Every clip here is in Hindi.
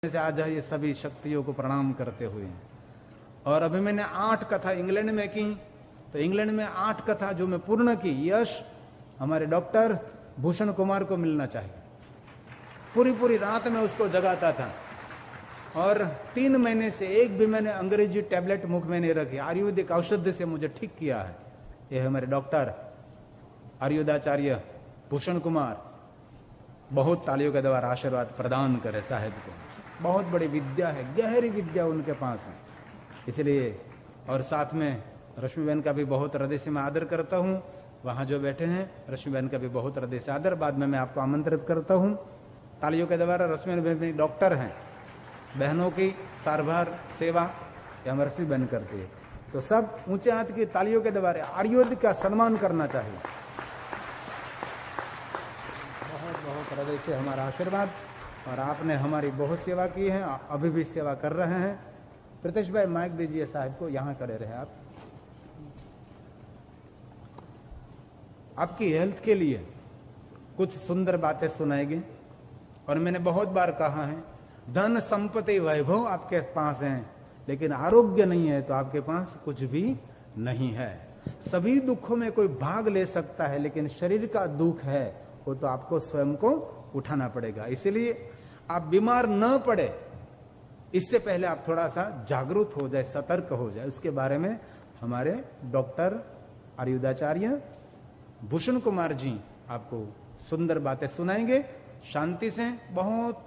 से आ जाइए सभी शक्तियों को प्रणाम करते हुए। और अभी मैंने 8 कथा इंग्लैंड में की, तो इंग्लैंड में 8 कथा जो मैं पूर्ण की, यश हमारे डॉक्टर भूषण कुमार को मिलना चाहिए। पूरी रात में उसको जगाता था और 3 महीने से एक भी मैंने अंग्रेजी टैबलेट मुख में नहीं रखी, आयुर्वेदिक औषधि से मुझे ठीक किया है। ये हमारे डॉक्टर आयुर्वेदाचार्य भूषण कुमार, बहुत तालियों के द्वारा आशीर्वाद प्रदान करे साहेब को। बहुत बड़ी विद्या है, गहरी विद्या उनके पास है। इसलिए और साथ में रश्मि बहन का भी बहुत हृदय से मैं आदर करता हूँ। वहां जो बैठे हैं रश्मि बहन का भी बहुत हृदय से आदर। बाद में मैं आपको आमंत्रित करता हूँ तालियों के द्वारा। रश्मि बहन डॉक्टर हैं, बहनों की सारभार सेवा हम रश्मि बहन करती है। तो सब ऊंचे हाथ की तालियों के द्वारा आयुर्वेद का सम्मान करना चाहिए। बहुत बहुत हृदय से हमारा आशीर्वाद। और आपने हमारी बहुत सेवा की है, अभी भी सेवा कर रहे हैं। प्रत्यक्ष भाई माइक दीजिए साहब को, यहां खड़े रहे आप। आपकी हेल्थ के लिए कुछ सुंदर बातें सुनाएंगे। और मैंने बहुत बार कहा है, धन संपत्ति वैभव आपके पास है, लेकिन आरोग्य नहीं है तो आपके पास कुछ भी नहीं है। सभी दुखों में कोई भाग ले सकता है, लेकिन शरीर का दुख है वो तो आपको स्वयं को उठाना पड़ेगा। इसलिए आप बीमार न पड़े इससे पहले आप थोड़ा सा जागरूक हो जाए, सतर्क हो जाए। उसके बारे में हमारे डॉक्टर आयुर्वेदाचार्य भूषण कुमार जी आपको सुंदर बातें सुनाएंगे। शांति से, बहुत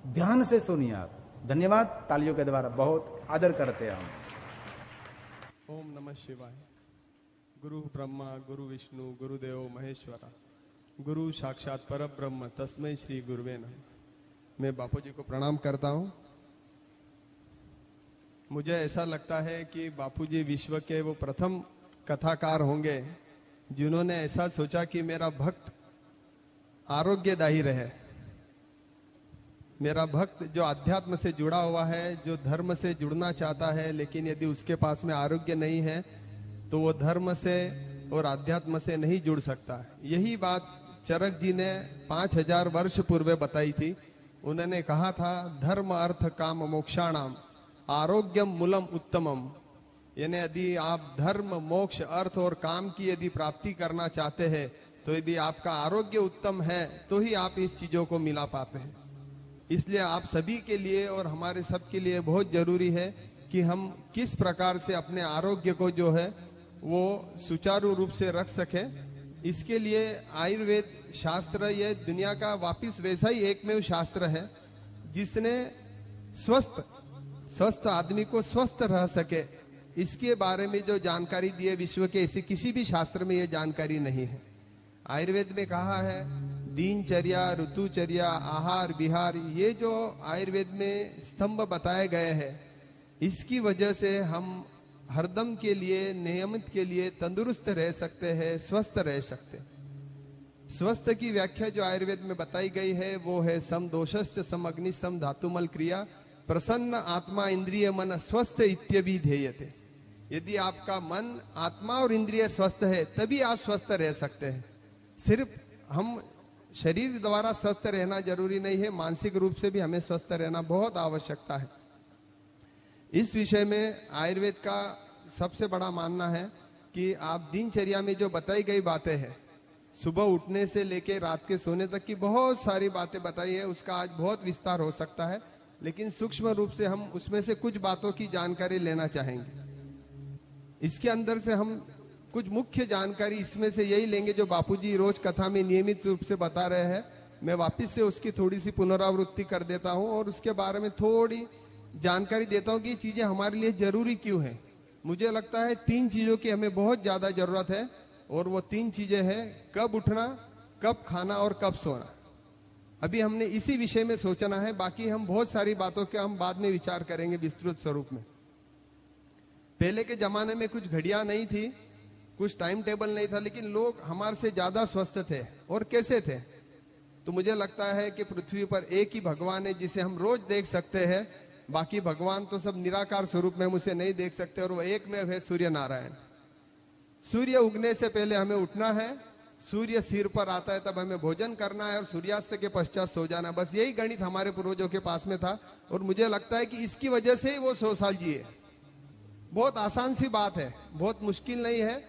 ध्यान से सुनिए आप। धन्यवाद। तालियों के द्वारा बहुत आदर करते हैं हम। ओम नमः शिवाय। गुरु ब्रह्मा गुरु विष्णु गुरुदेव महेश्वरा, गुरु साक्षात पर ब्रह्म तस्मै श्री गुरुवे नमः। मैं बापू जी को प्रणाम करता हूं। मुझे ऐसा लगता है कि बापू जी विश्व के वो प्रथम कथाकार होंगे जिन्होंने ऐसा सोचा कि मेरा भक्त आरोग्यदायी रहे। मेरा भक्त जो अध्यात्म से जुड़ा हुआ है, जो धर्म से जुड़ना चाहता है, लेकिन यदि उसके पास में आरोग्य नहीं है तो वो धर्म से और अध्यात्म से नहीं जुड़ सकता। यही बात चरक जी ने 5000 वर्ष पूर्व बताई थी। उन्होंने कहा था, धर्म अर्थ काम मोक्षाणाम आरोग्यम मूलम उत्तमम। यानी यदि आप धर्म मोक्ष अर्थ और काम की यदि प्राप्ति करना चाहते हैं तो यदि आपका आरोग्य उत्तम है तो ही आप इस चीजों को मिला पाते हैं। इसलिए आप सभी के लिए और हमारे सब के लिए बहुत जरूरी है कि हम किस प्रकार से अपने आरोग्य को जो है वो सुचारू रूप से रख सके। इसके लिए आयुर्वेद शास्त्र ये दुनिया का वापिस वैसा ही एकमेव शास्त्र है जिसने स्वस्थ आदमी को स्वस्थ रह सके, इसके बारे में जो जानकारी दी है विश्व के ऐसे किसी भी शास्त्र में ये जानकारी नहीं है। आयुर्वेद में कहा है दिनचर्या, ऋतुचर्या, आहार विहार, ये जो आयुर्वेद में स्तंभ बताए गए हैं, इसकी वजह से हम हरदम के लिए, नियमित के लिए तंदुरुस्त रह सकते हैं, स्वस्थ रह सकते हैं। स्वस्थ की व्याख्या जो आयुर्वेद में बताई गई है वो है सम दोषश्च सम अग्नि सम धातुमल क्रिया प्रसन्न आत्मा इंद्रिय मन स्वस्थ इत्यभिधेयते। यदि आपका मन, आत्मा और इंद्रिय स्वस्थ है तभी आप स्वस्थ रह सकते हैं। सिर्फ हम शरीर द्वारा स्वस्थ रहना जरूरी नहीं है, मानसिक रूप से भी हमें स्वस्थ रहना बहुत आवश्यकता है। इस विषय में आयुर्वेद का सबसे बड़ा मानना है कि आप दिनचर्या में जो बताई गई बातें हैं, सुबह उठने से लेकर रात के सोने तक की बहुत सारी बातें बताई है, उसका आज बहुत विस्तार हो सकता है, लेकिन सूक्ष्म रूप से हम उसमें से कुछ बातों की जानकारी लेना चाहेंगे। इसके अंदर से हम कुछ मुख्य जानकारी इसमें से यही लेंगे जो बापूजी रोज कथा में नियमित रूप से बता रहे हैं। मैं वापिस से उसकी थोड़ी सी पुनरावृत्ति कर देता हूं और उसके बारे में थोड़ी जानकारी देता हूं कि ये चीजें हमारे लिए जरूरी क्यों है। मुझे लगता है 3 चीजों की हमें बहुत ज्यादा जरूरत है, और वो 3 चीजें हैं, कब उठना, कब खाना और कब सोना। अभी हमने इसी विषय में सोचना है, बाकी हम बहुत सारी बातों के हम बाद में विचार करेंगे विस्तृत स्वरूप में। पहले के जमाने में कुछ घड़ियां नहीं थी, कुछ टाइम टेबल नहीं था, लेकिन लोग हमारे से ज्यादा स्वस्थ थे। और कैसे थे? तो मुझे लगता है कि पृथ्वी पर एक ही भगवान है जिसे हम रोज देख सकते हैं, बाकी भगवान तो सब निराकार स्वरूप में हम उसे नहीं देख सकते, और वो एक में है सूर्य नारायण। सूर्य उगने से पहले हमें उठना है, सूर्य सिर पर आता है तब हमें भोजन करना है और सूर्यास्त के पश्चात सो जाना। बस यही गणित हमारे पूर्वजों के पास में था और मुझे लगता है कि इसकी वजह से ही वो 100 साल जिए। बहुत आसान सी बात है, बहुत मुश्किल नहीं है।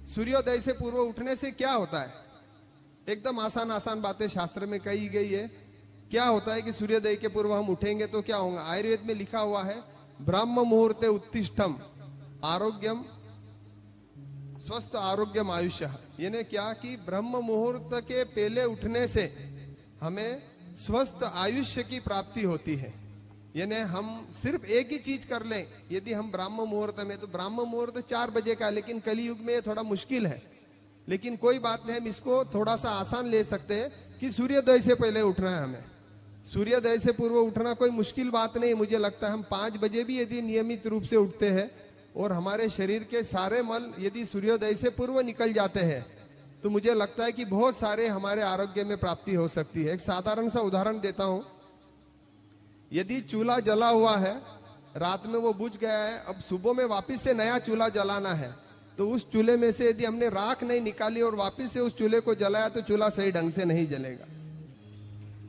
सूर्योदय से पूर्व उठने से क्या होता है, एकदम आसान आसान बातें शास्त्र में कही गई है। क्या होता है कि सूर्योदय के पूर्व हम उठेंगे तो क्या होगा। आयुर्वेद में लिखा हुआ है ब्रह्म मुहूर्ते उत्तिष्ठम आरोग्यम स्वस्थ आरोग्यम आयुष्य। यानी क्या कि ब्रह्म मुहूर्त के पहले उठने से हमें स्वस्थ आयुष्य की प्राप्ति होती है। यानी हम सिर्फ एक ही चीज कर लें, यदि हम ब्रह्म मुहूर्त में, तो ब्रह्म मुहूर्त 4 बजे का, लेकिन कलयुग में थोड़ा मुश्किल है। लेकिन कोई बात नहीं, हम इसको थोड़ा सा आसान ले सकते हैं कि सूर्योदय से पहले उठना है हमें। सूर्योदय से पूर्व उठना कोई मुश्किल बात नहीं। मुझे लगता है हम 5 बजे भी यदि नियमित रूप से उठते हैं और हमारे शरीर के सारे मल यदि सूर्योदय से पूर्व निकल जाते हैं तो मुझे लगता है कि बहुत सारे हमारे आरोग्य में प्राप्ति हो सकती है। एक साधारण सा उदाहरण देता हूं। यदि चूल्हा जला हुआ है, रात में वो बुझ गया है, अब सुबह में वापस से नया चूल्हा जलाना है, तो उस चूल्हे में से यदि हमने राख नहीं निकाली और वापस से उस चूल्हे को जलाया तो चूल्हा सही ढंग से नहीं जलेगा।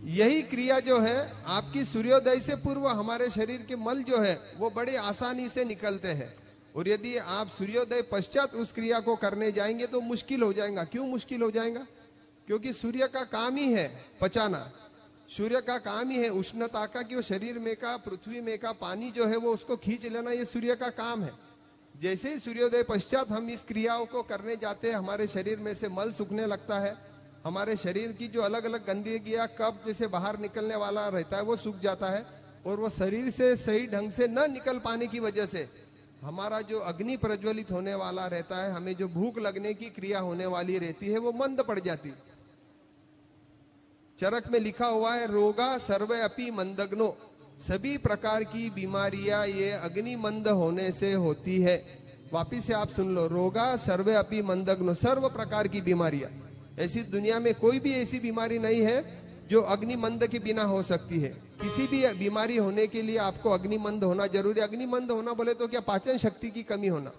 यही क्रिया जो है आपकी सूर्योदय से पूर्व हमारे शरीर के मल जो है वो बड़े आसानी से निकलते हैं। और यदि आप सूर्योदय पश्चात उस क्रिया को करने जाएंगे तो मुश्किल हो जाएगा। क्यों मुश्किल हो जाएगा? क्योंकि सूर्य का काम ही है पचाना। सूर्य का काम ही है उष्णता का, कि वो शरीर में का, पृथ्वी में का पानी जो है वो उसको खींच लेना, ये सूर्य का काम है। जैसे ही सूर्योदय पश्चात हम इस क्रियाओं को करने जाते हैं, हमारे शरीर में से मल सूखने लगता है। हमारे शरीर की जो अलग अलग गंदगियां कब जैसे बाहर निकलने वाला रहता है वो सूख जाता है। और वो शरीर से सही ढंग से न निकल पाने की वजह से हमारा जो अग्नि प्रज्वलित होने वाला रहता है, हमें जो भूख लगने की क्रिया होने वाली रहती है, वो मंद पड़ जाती। चरक में लिखा हुआ है रोगा सर्वे अपि मंदग्नो, सभी प्रकार की बीमारियां ये अग्नि मंद होने से होती है। वापिस से आप सुन लो, रोगा सर्वे अपि मंदग्नो, सर्व प्रकार की बीमारियां। ऐसी दुनिया में कोई भी ऐसी बीमारी नहीं है जो अग्निमंद के बिना हो सकती है। किसी भी बीमारी होने के लिए आपको अग्निमंद होना जरूरी। अग्निमंद होना बोले तो क्या, पाचन शक्ति की कमी होना।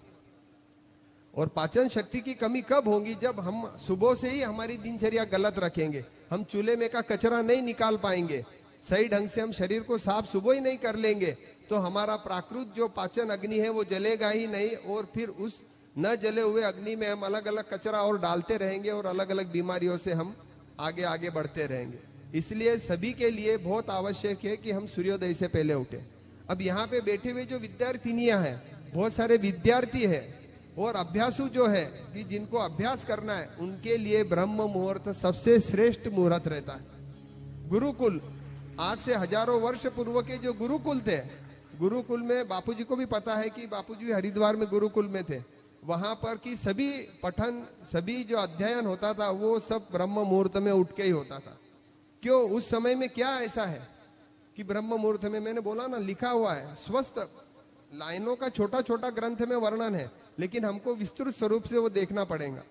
और पाचन शक्ति की कमी कब होगी? जब हम सुबह से ही हमारी दिनचर्या गलत रखेंगे, हम चूल्हे में का कचरा नहीं निकाल पाएंगे, सही ढंग से हम शरीर को साफ सुबह ही नहीं कर लेंगे, तो हमारा प्राकृत जो पाचन अग्नि है वो जलेगा ही नहीं। और फिर उस न जले हुए अग्नि में हम अलग अलग कचरा और डालते रहेंगे और अलग अलग बीमारियों से हम आगे आगे बढ़ते रहेंगे। इसलिए सभी के लिए बहुत आवश्यक है कि हम सूर्योदय से पहले उठे। अब यहाँ पे बैठे हुए जो विद्यार्थिनियां हैं, बहुत सारे विद्यार्थी हैं और अभ्यासु जो है कि जिनको अभ्यास करना है, उनके लिए ब्रह्म मुहूर्त सबसे श्रेष्ठ मुहूर्त रहता है। गुरुकुल, आज से हजारों वर्ष पूर्व के जो गुरुकुल थे, गुरुकुल में बापूजी को भी पता है कि बापूजी हरिद्वार में गुरुकुल में थे। वहां पर की सभी पठन, सभी जो अध्ययन होता था वो सब ब्रह्म मुहूर्त में उठ के ही होता था। क्यों? उस समय में क्या ऐसा है कि ब्रह्म मुहूर्त में, मैंने बोला ना, लिखा हुआ है, स्वस्थ लाइनों का छोटा छोटा ग्रंथ में वर्णन है, लेकिन हमको विस्तृत स्वरूप से वो देखना पड़ेगा।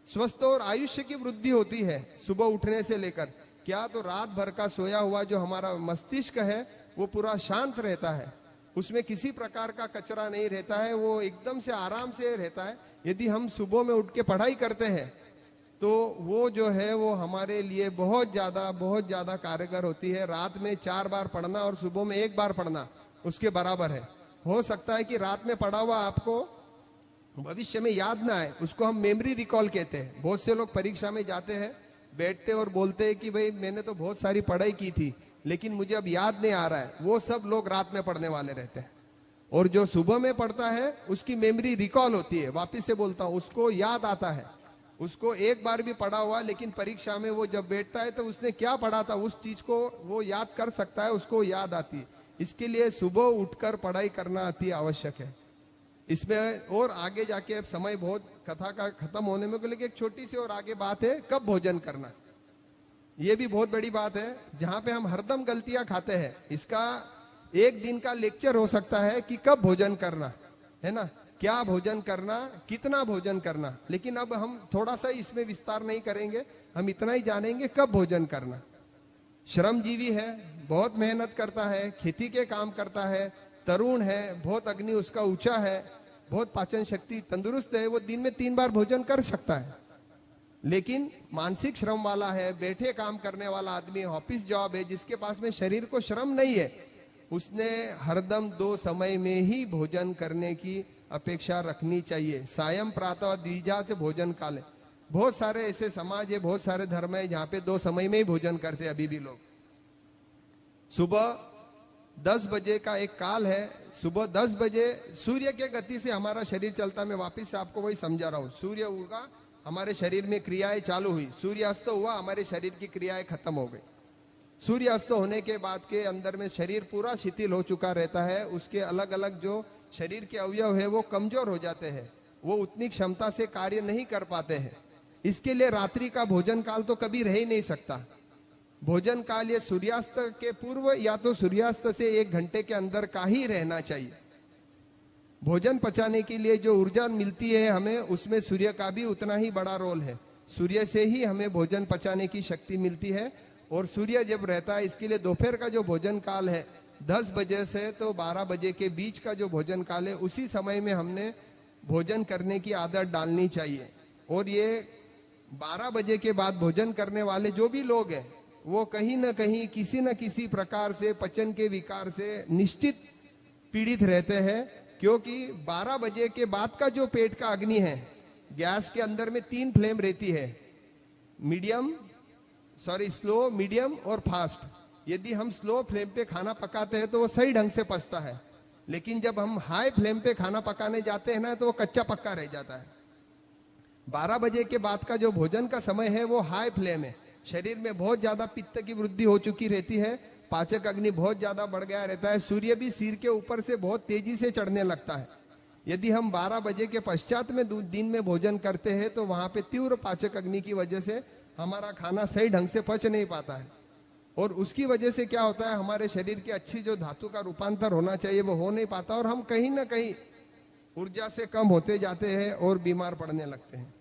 स्वस्थ और आयुष्य की वृद्धि होती है सुबह उठने से लेकर। क्या तो रात भर का सोया हुआ जो हमारा मस्तिष्क है वो पूरा शांत रहता है, उसमें किसी प्रकार का कचरा नहीं रहता है, वो एकदम से आराम से रहता है। यदि हम सुबह में उठ के पढ़ाई करते हैं तो वो जो है वो हमारे लिए बहुत ज्यादा कारगर होती है। रात में 4 बार पढ़ना और सुबह में 1 बार पढ़ना उसके बराबर है। हो सकता है कि रात में पढ़ा हुआ आपको भविष्य में याद ना आए, उसको हम मेमोरी रिकॉल कहते हैं। बहुत से लोग परीक्षा में जाते हैं, बैठते और बोलते हैं कि भाई मैंने तो बहुत सारी पढ़ाई की थी लेकिन मुझे अब याद नहीं आ रहा है। वो सब लोग रात में पढ़ने वाले रहते हैं। और जो सुबह में पढ़ता है उसकी मेमोरी रिकॉल होती है। वापिस से बोलता हूं, उसको याद आता है। उसको 1 बार भी पढ़ा हुआ, लेकिन परीक्षा में वो जब बैठता है तो उसने क्या पढ़ा था उस चीज को वो याद कर सकता है, उसको याद आती है। इसके लिए सुबह उठकर पढ़ाई करना अति आवश्यक है। इसमें और आगे जाके, अब समय बहुत कथा का खत्म होने में, लेकिन एक छोटी सी और आगे बात है, कब भोजन करना। ये भी बहुत बड़ी बात है, जहां पे हम हरदम गलतियां खाते हैं। इसका 1 दिन का लेक्चर हो सकता है कि कब भोजन करना है ना, क्या भोजन करना, कितना भोजन करना। लेकिन अब हम थोड़ा सा इसमें विस्तार नहीं करेंगे, हम इतना ही जानेंगे कब भोजन करना। श्रमजीवी है, बहुत मेहनत करता है, खेती के काम करता है, तरुण है, बहुत अग्नि उसका ऊंचा है, बहुत पाचन शक्ति तंदुरुस्त है, वो दिन में 3 बार भोजन कर सकता है। लेकिन मानसिक श्रम वाला है, बैठे काम करने वाला आदमी, ऑफिस जॉब है, जिसके पास में शरीर को श्रम नहीं है, उसने हरदम 2 समय में ही भोजन करने की अपेक्षा रखनी चाहिए। सायं प्रातः दीजात भोजन काले। बहुत सारे ऐसे समाज है, बहुत सारे धर्म है जहां पे 2 समय में ही भोजन करते हैं अभी भी लोग। सुबह 10 बजे का एक काल है, सुबह 10 बजे सूर्य के गति से हमारा शरीर चलता है। मैं वापिस से आपको वही समझा रहा हूं। सूर्य उगा, हमारे शरीर में क्रियाएं चालू हुई, सूर्यास्त हुआ, हमारे शरीर की क्रियाएं खत्म हो गई। सूर्यास्त होने के बाद के अंदर में शरीर पूरा शिथिल हो चुका रहता है, उसके अलग अलग जो शरीर के अवयव है वो कमजोर हो जाते हैं, वो उतनी क्षमता से कार्य नहीं कर पाते हैं। इसके लिए रात्रि का भोजन काल तो कभी रह ही नहीं सकता। भोजन काल ये सूर्यास्त के पूर्व या तो सूर्यास्त से 1 घंटे के अंदर का ही रहना चाहिए। भोजन पचाने के लिए जो ऊर्जा मिलती है हमें, उसमें सूर्य का भी उतना ही बड़ा रोल है। सूर्य से ही हमें भोजन पचाने की शक्ति मिलती है। और सूर्य जब रहता है, इसके लिए दोपहर का जो भोजन काल है 10 बजे से तो 12 बजे के बीच का जो भोजन काल है, उसी समय में हमने भोजन करने की आदत डालनी चाहिए। और ये 12 बजे के बाद भोजन करने वाले जो भी लोग हैं, वो कहीं ना कहीं किसी न किसी प्रकार से पचन के विकार से निश्चित पीड़ित रहते हैं। क्योंकि 12 बजे के बाद का जो पेट का अग्नि है, गैस के अंदर में 3 फ्लेम रहती है, स्लो, मीडियम और फास्ट। यदि हम स्लो फ्लेम पे खाना पकाते हैं तो वो सही ढंग से पचता है, लेकिन जब हम हाई फ्लेम पे खाना पकाने जाते हैं ना, तो वो कच्चा पक्का रह जाता है। 12 बजे के बाद का जो भोजन का समय है वो हाई फ्लेम है। शरीर में बहुत ज्यादा पित्त की वृद्धि हो चुकी रहती है, पाचक अग्नि बहुत ज्यादा बढ़ गया रहता है, सूर्य भी सिर के ऊपर से बहुत तेजी से चढ़ने लगता है। यदि हम 12 बजे के पश्चात में दिन में भोजन करते हैं तो वहां पे तीव्र पाचक अग्नि की वजह से हमारा खाना सही ढंग से पच नहीं पाता है। और उसकी वजह से क्या होता है, हमारे शरीर की अच्छी जो धातु का रूपांतर होना चाहिए वो हो नहीं पाता, और हम कहीं ना कहीं ऊर्जा से कम होते जाते हैं और बीमार पड़ने लगते हैं।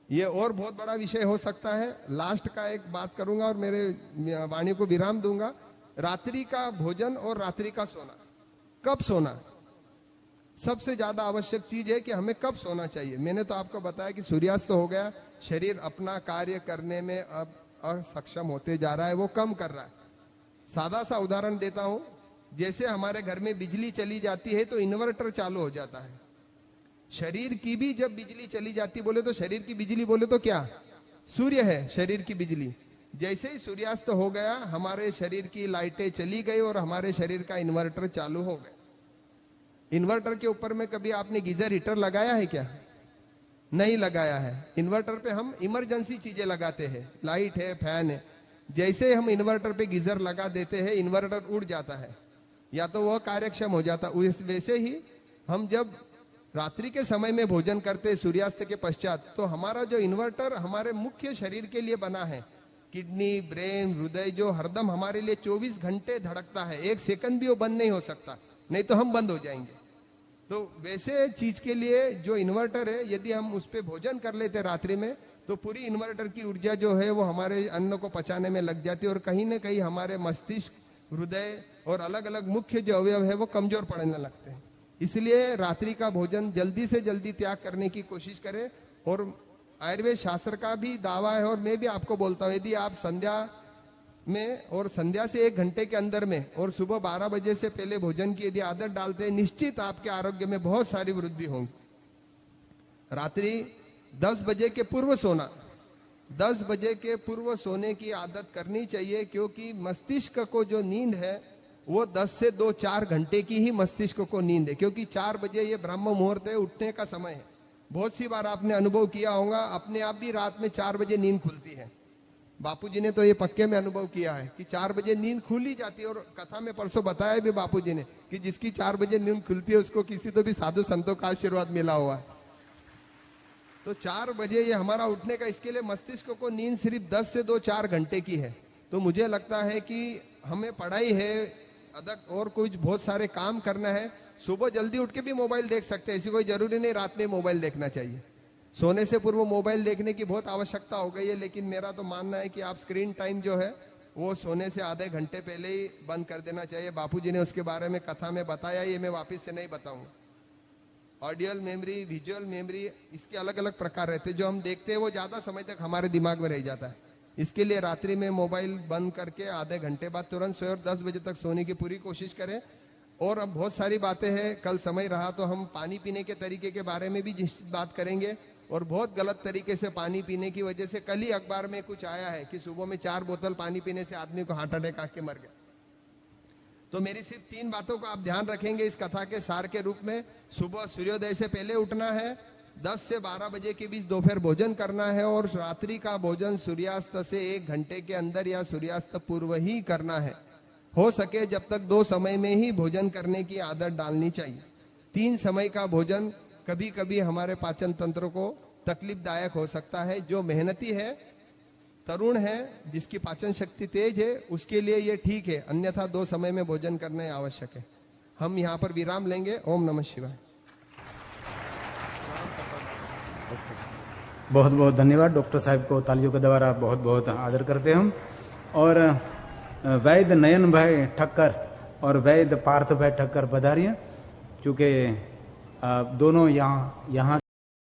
ये और बहुत बड़ा विषय हो सकता है। लास्ट का एक बात करूंगा और मेरे वाणी को विराम दूंगा। रात्रि का भोजन और रात्रि का सोना, कब सोना सबसे ज्यादा आवश्यक चीज है कि हमें कब सोना चाहिए। मैंने तो आपको बताया कि सूर्यास्त हो गया, शरीर अपना कार्य करने में अब असक्षम होते जा रहा है, वो कम कर रहा है। सादा सा उदाहरण देता हूं, जैसे हमारे घर में बिजली चली जाती है तो इन्वर्टर चालू हो जाता है। शरीर की भी जब बिजली चली जाती बोले तो शरीर की बिजली बोले तो क्या, सूर्य है शरीर की बिजली। जैसे ही सूर्यास्त हो गया, हमारे शरीर की लाइटें चली गई और हमारे शरीर का इन्वर्टर चालू हो गया। इन्वर्टर के ऊपर में कभी आपने गीजर हीटर लगाया है क्या? नहीं लगाया है। इन्वर्टर पे हम इमरजेंसी चीजें लगाते हैं, लाइट है, फैन है। जैसे हम इन्वर्टर पे गीजर लगा देते हैं, इन्वर्टर उड़ जाता है या तो वह कार्यक्षम हो जाता। वैसे ही हम जब रात्रि के समय में भोजन करते हैं सूर्यास्त के पश्चात, तो हमारा जो इन्वर्टर हमारे मुख्य शरीर के लिए बना है, किडनी, ब्रेन, हृदय, जो हरदम हमारे लिए 24 घंटे धड़कता है, 1 सेकंड भी वो बंद नहीं हो सकता, नहीं तो हम बंद हो जाएंगे। तो वैसे चीज के लिए जो इन्वर्टर है, यदि हम उस पर भोजन कर लेते रात्रि में, तो पूरी इन्वर्टर की ऊर्जा जो है वो हमारे अन्न को पचाने में लग जाती है, और कहीं ना कहीं हमारे मस्तिष्क, हृदय और अलग अलग मुख्य जो अवयव है वो कमजोर पड़ने लगते हैं। इसलिए रात्रि का भोजन जल्दी से जल्दी त्याग करने की कोशिश करें। और आयुर्वेद शास्त्र का भी दावा है, और मैं भी आपको बोलता हूँ, यदि आप संध्या में और संध्या से 1 घंटे के अंदर में और सुबह 12 बजे से पहले भोजन की यदि आदत डालते हैं, निश्चित आपके आरोग्य में बहुत सारी वृद्धि होगी। रात्रि 10 बजे के पूर्व सोना, 10 बजे के पूर्व सोने की आदत करनी चाहिए, क्योंकि मस्तिष्क को जो नींद है वो 10 से 2-4 घंटे की ही मस्तिष्क को नींद है, क्योंकि 4 बजे ये ब्रह्म मुहूर्त है, उठने का समय है। बहुत सी बार आपने अनुभव किया होगा, अपने आप भी रात में 4 बजे नींद खुलती है। बापूजी ने तो ये पक्के में अनुभव किया है कि 4 बजे नींद खुल ही जाती है। और कथा में परसों बताया भी बापूजी ने कि जिसकी 4 बजे नींद खुलती है उसको किसी तो भी साधु संतों का आशीर्वाद मिला हुआ है। तो 4 बजे ये हमारा उठने का, इसके लिए मस्तिष्क को नींद सिर्फ 10 से 2-4 घंटे की है। तो मुझे लगता है कि हमें पढ़ाई है, अदक और कुछ बहुत सारे काम करना है, सुबह जल्दी उठ के भी मोबाइल देख सकते हैं, ऐसी कोई जरूरी नहीं रात में मोबाइल देखना चाहिए। सोने से पूर्व मोबाइल देखने की बहुत आवश्यकता हो गई है, लेकिन मेरा तो मानना है कि आप स्क्रीन टाइम जो है वो सोने से आधे घंटे पहले ही बंद कर देना चाहिए। बापूजी ने उसके बारे में कथा में बताया, ये मैं वापस से नहीं बताऊंगा। ऑडियल मेमोरी, विजुअल मेमोरी, इसके अलग अलग प्रकार रहते हैं। जो हम देखते हैं वो ज्यादा समय तक हमारे दिमाग में रह जाता है। इसके लिए रात्रि में मोबाइल बंद करके आधे घंटे बाद तुरंत सोए और 10 बजे तक सोने की पूरी कोशिश करें। और अब बहुत सारी बातें हैं, कल समय रहा तो हम पानी पीने के तरीके के बारे में भी बात करेंगे। और बहुत गलत तरीके से पानी पीने की वजह से कल ही अखबार में कुछ आया है कि सुबह में 4 बोतल पानी पीने से आदमी को हार्ट अटैक आके मर गया। तो मेरी सिर्फ 3 बातों का आप ध्यान रखेंगे इस कथा के सार के रूप में। सुबह सूर्योदय से पहले उठना है, 10 से 12 बजे के बीच दोपहर भोजन करना है और रात्रि का भोजन सूर्यास्त से 1 घंटे के अंदर या सूर्यास्त पूर्व ही करना है। हो सके जब तक 2 समय में ही भोजन करने की आदत डालनी चाहिए। 3 समय का भोजन कभी कभी हमारे पाचन तंत्र को तकलीफदायक हो सकता है। जो मेहनती है, तरुण है, जिसकी पाचन शक्ति तेज है, उसके लिए ये ठीक है, अन्यथा 2 समय में भोजन करना आवश्यक है। हम यहाँ पर विराम लेंगे। ओम नमः शिवाय। बहुत बहुत धन्यवाद। डॉक्टर साहब को तालियों के द्वारा बहुत बहुत आदर करते हैं हम। और वैद्य नयन भाई ठक्कर और वैद्य पार्थ भाई ठक्कर पधारिए, चूंकि दोनों यहाँ